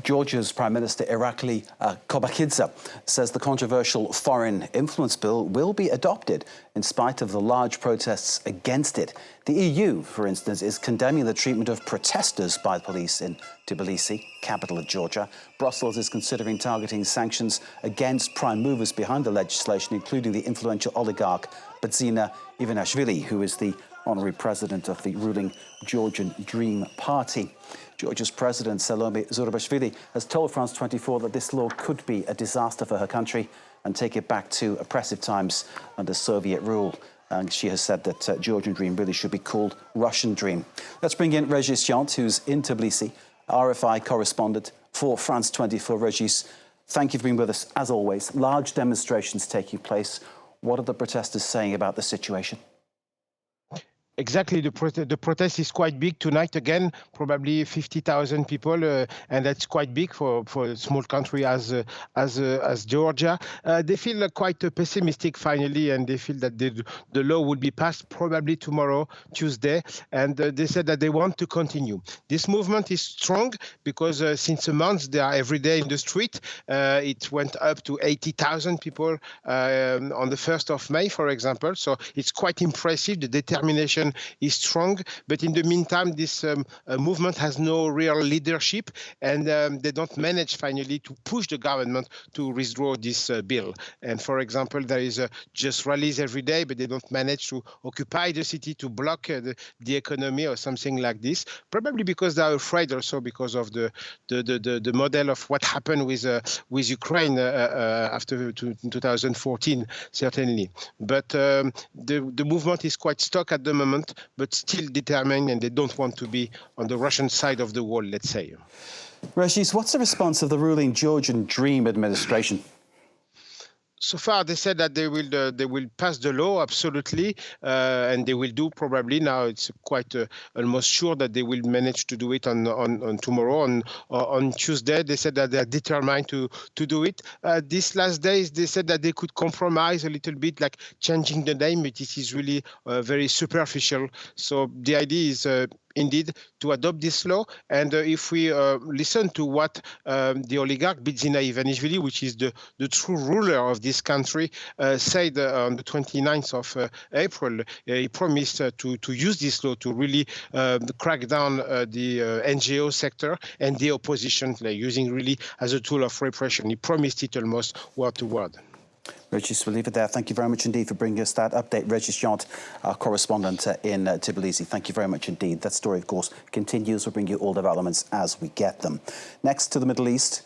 Georgia's Prime Minister Irakli Kobakidze says the controversial foreign influence bill will be adopted in spite of the large protests against it. The EU, for instance, is condemning the treatment of protesters by police in Tbilisi, capital of Georgia. Brussels is considering targeting sanctions against prime movers behind the legislation, including the influential oligarch Bidzina Ivanishvili, who is the honorary president of the ruling Georgian Dream Party. Georgia's President Salome Zurabishvili has told France 24 that this law could be a disaster for her country and take it back to oppressive times under Soviet rule. And she has said that Georgian Dream really should be called Russian Dream. Let's bring in Regis Genté, who's in Tbilisi, RFI correspondent for France 24. Regis, thank you for being with us, as always. Large demonstrations taking place. What are the protesters saying about the situation? Exactly, the protest is quite big tonight. Again, probably 50,000 people, and that's quite big for a small country as Georgia. They feel quite pessimistic finally, and they feel that the law will be passed probably tomorrow, Tuesday, and they said that they want to continue. This movement is strong because since a month they are every day in the street. It went up to 80,000 people on the 1st of May, for example. So it's quite impressive. The determination is strong, but in the meantime, this movement has no real leadership, and they don't manage finally to push the government to withdraw this bill. And for example, there is just rallies every day, but they don't manage to occupy the city, to block the economy or something like this. Probably because they are afraid, also because of the model of what happened with Ukraine after 2014, certainly. But the movement is quite stuck at the moment, but still determined, and they don't want to be on the Russian side of the wall, let's say. Regis, what's the response of the ruling Georgian Dream administration? So far, they said that they will pass the law, absolutely, and they will do probably. Now it's quite almost sure that they will manage to do it on tomorrow. On Tuesday, they said that they are determined to do it. These last days, they said that they could compromise a little bit, like changing the name, but it is really very superficial. So the idea is indeed to adopt this law. And if we listen to what the oligarch Bidzina Ivanishvili, which is the true ruler of this country, said on the 29th of April, he promised to use this law to really crack down the NGO sector and the opposition, using really as a tool of repression. He promised it almost word to word. Regis, we'll leave it there. Thank you very much indeed for bringing us that update. Regis Genté, our correspondent in Tbilisi. Thank you very much indeed. That story, of course, continues. We'll bring you all developments as we get them. Next to the Middle East,